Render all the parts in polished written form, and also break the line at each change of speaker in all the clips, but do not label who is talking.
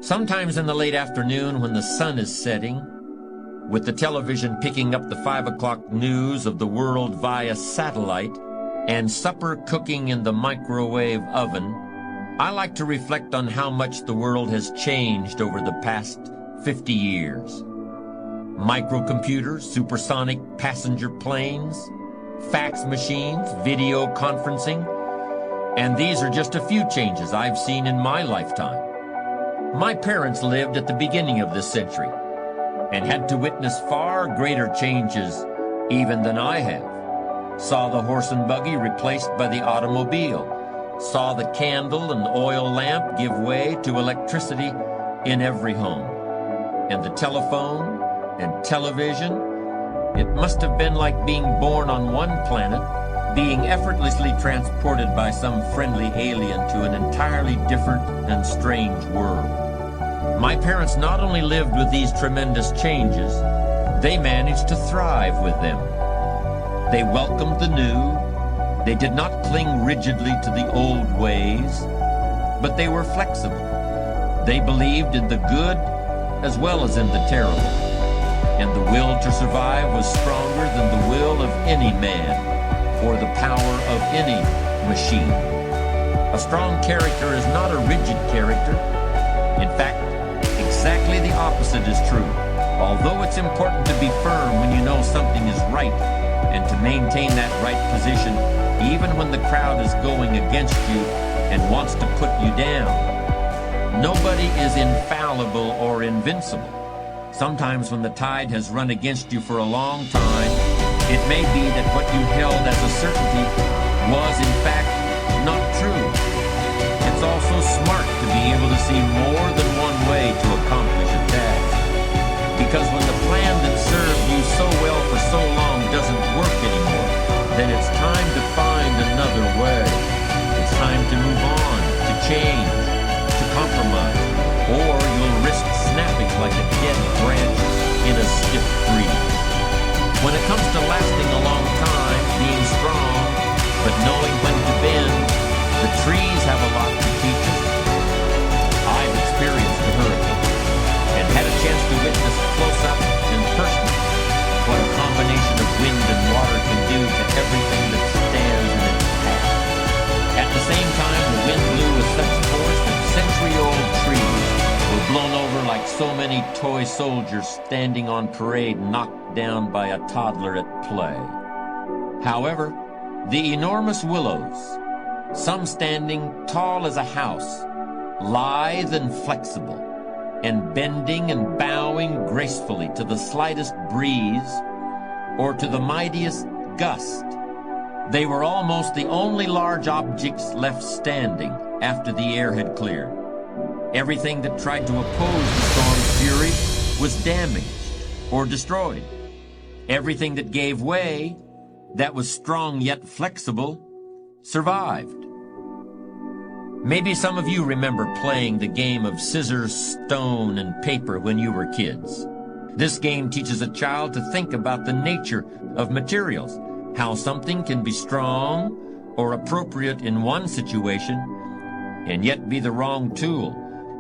Sometimes in the late afternoon when the sun is setting, with the television picking up the 5 o'clock news of the world via satellite and supper cooking in the microwave oven, I like to reflect on how much the world has changed over the past 50 years. Microcomputers, supersonic passenger planes, fax machines, video conferencing, and these are just a few changes I've seen in my lifetime. My parents lived at the beginning of this century and had to witness far greater changes even than I have. Saw the horse and buggy replaced by the automobile. Saw the candle and oil lamp give way to electricity in every home. And the telephone and television, it must have been like being born on one planet, being effortlessly transported by some friendly alien to an entirely different and strange world. My parents not only lived with these tremendous changes, they managed to thrive with them. They welcomed the new. They did not cling rigidly to the old ways, but they were flexible. They believed in the good as well as in the terrible. And the will to survive was stronger than the will of any man or the power of any machine. A strong character is not a rigid character. In fact, exactly the opposite is true. Although it's important to be firm when you know something is right and to maintain that right position even when the crowd is going against you and wants to put you down. Nobody is infallible or invincible. Sometimes when the tide has run against you for a long time, it may be that what you held as a certainty was in fact not true. It's also smart to be able to see more than one way to accomplish a task. Because when the plan that served you so well for so long doesn't work anymore, then it's time to find another way. It's time to move on, to change, to compromise, or you'll risk snapping like a dead branch in a stiff breeze. When it comes to lasting a long time, being strong, but knowing when to bend, the trees have a lot to teach us. I've experienced a hurricane and had a chance to witness close up and personally what a combination of wind and water can do to everything that stands in its path. At the same time, the wind blew with such force that century-old trees were blown over like so many toy soldiers standing on parade knocked down by a toddler at play. However, the enormous willows, some standing tall as a house, lithe and flexible, and bending and bowing gracefully to the slightest breeze or to the mightiest gust. They were almost the only large objects left standing after the air had cleared. Everything that tried to oppose the storm's fury was damaged or destroyed. Everything that gave way, that was strong yet flexible, survived. Maybe some of you remember playing the game of scissors, stone, and paper when you were kids. This game teaches a child to think about the nature of materials, how something can be strong or appropriate in one situation and yet be the wrong tool.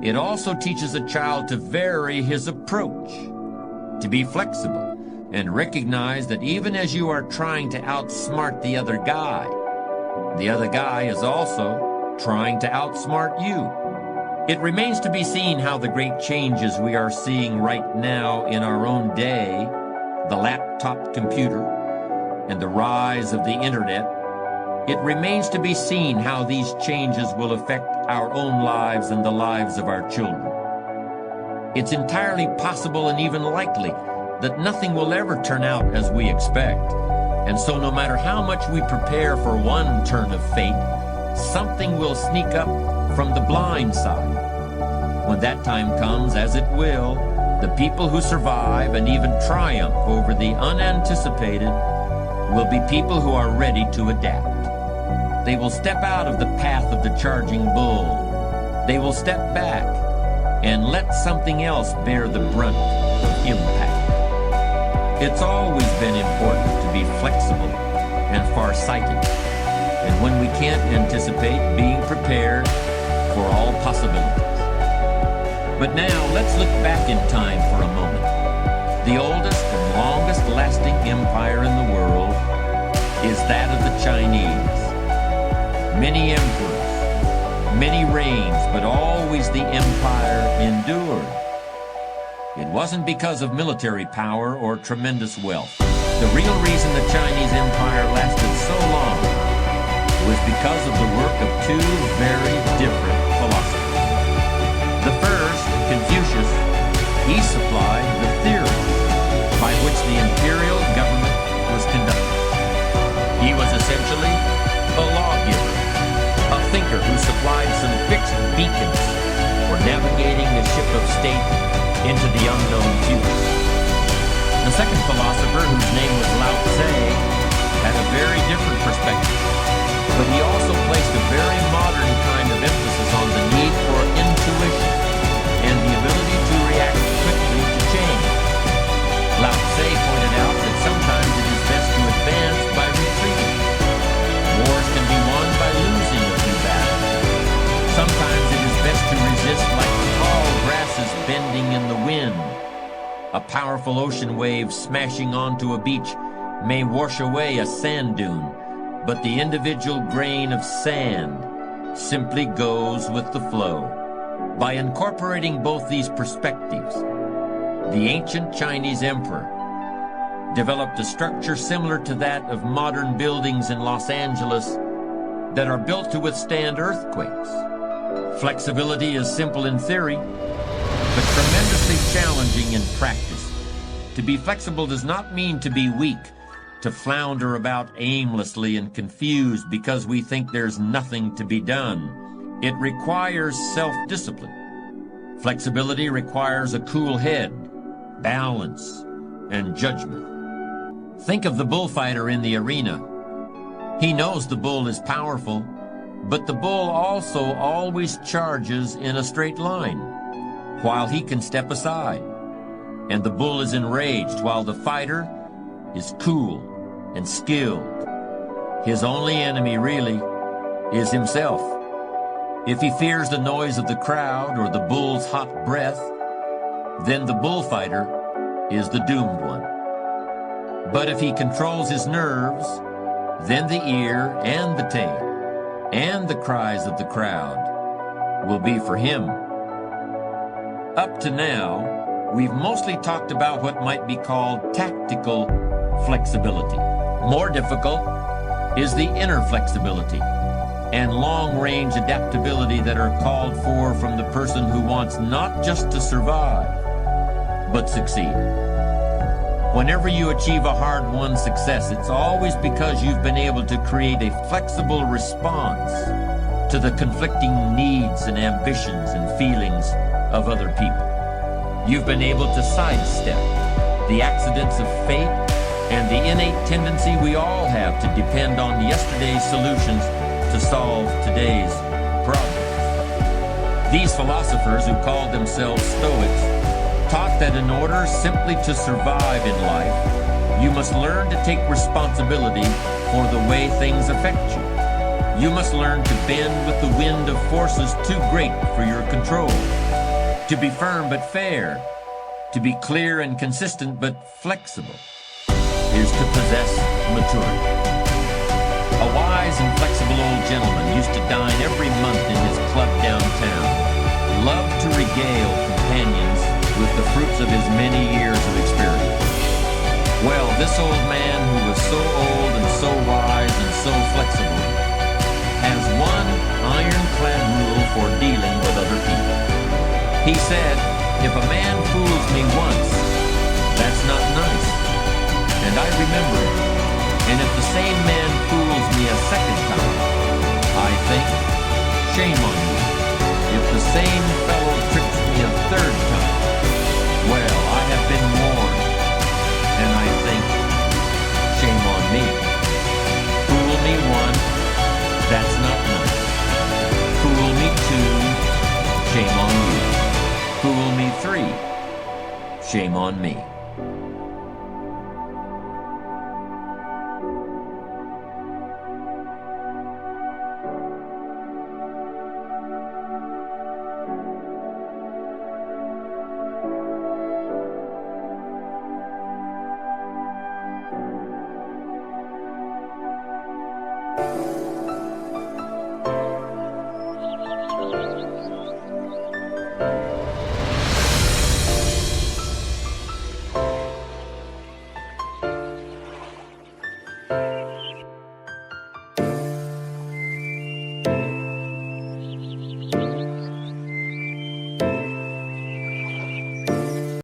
It also teaches a child to vary his approach, to be flexible, and recognize that even as you are trying to outsmart the other guy is also trying to outsmart you. It remains to be seen how the great changes we are seeing right now in our own day, the laptop computer, and the rise of the internet, it remains to be seen how these changes will affect our own lives and the lives of our children. It's entirely possible and even likely that nothing will ever turn out as we expect. And so no matter how much we prepare for one turn of fate, something will sneak up from the blind side. When that time comes, as it will, the people who survive and even triumph over the unanticipated will be people who are ready to adapt. They will step out of the path of the charging bull. They will step back and let something else bear the brunt of impact. It's always been important to be flexible and farsighted. And when we can't anticipate, being prepared for all possibilities. But now let's look back in time for a moment. The oldest and longest lasting empire in the world is that of the Chinese. Many emperors, many reigns, but always the empire endured. It wasn't because of military power or tremendous wealth. The real reason the Chinese empire lasted so long was because of the work of two very different philosophers. The first, Confucius, he supplied the theory by which the imperial government was conducted. He was essentially a lawgiver, a thinker who supplied some fixed beacons for navigating the ship of state into the unknown future. The second philosopher, whose name was Lao Tse, had a very different perspective, but he also placed a very modern kind of emphasis on the need for intuition and the ability to react quickly to change. Lao Tse pointed out that sometimes it is best to advance by retreating. Wars can be won by losing a few battles. Sometimes it is best to resist like tall grasses bending in the wind. A powerful ocean wave smashing onto a beach may wash away a sand dune, but the individual grain of sand simply goes with the flow. By incorporating both these perspectives, the ancient Chinese emperor developed a structure similar to that of modern buildings in Los Angeles that are built to withstand earthquakes. Flexibility is simple in theory, but tremendously challenging in practice. To be flexible does not mean to be weak, to flounder about aimlessly and confused because we think there's nothing to be done. It requires self-discipline. Flexibility requires a cool head, balance, and judgment. Think of the bullfighter in the arena. He knows the bull is powerful, but the bull also always charges in a straight line, while he can step aside. And the bull is enraged while the fighter is cool and skilled. His only enemy, really, is himself. If he fears the noise of the crowd or the bull's hot breath, then the bullfighter is the doomed one. But if he controls his nerves, then the ear and the tail and the cries of the crowd will be for him. Up to now, we've mostly talked about what might be called tactical flexibility. More difficult is the inner flexibility and long-range adaptability that are called for from the person who wants not just to survive, but succeed. Whenever you achieve a hard-won success, it's always because you've been able to create a flexible response to the conflicting needs and ambitions and feelings of other people. You've been able to sidestep the accidents of fate and the innate tendency we all have to depend on yesterday's solutions to solve today's problems. These philosophers, who called themselves Stoics, taught that in order simply to survive in life, you must learn to take responsibility for the way things affect you. You must learn to bend with the wind of forces too great for your control, to be firm but fair, to be clear and consistent but flexible, is to possess maturity. A wise and flexible old gentleman used to dine every month in his club downtown, loved to regale companions with the fruits of his many years of experience. Well, this old man, who was so old and so wise and so flexible, has one ironclad rule for dealing with other people. He said, if a man fools me once, that's not nice, and I remember it. And if the same man fools me a second time, I think, shame on you. If the same fellow tricks me a third time, well, I have been warned, and I think, shame on me. Fool me one, that's not nice. Fool me two, shame on you. Fool me three, shame on me.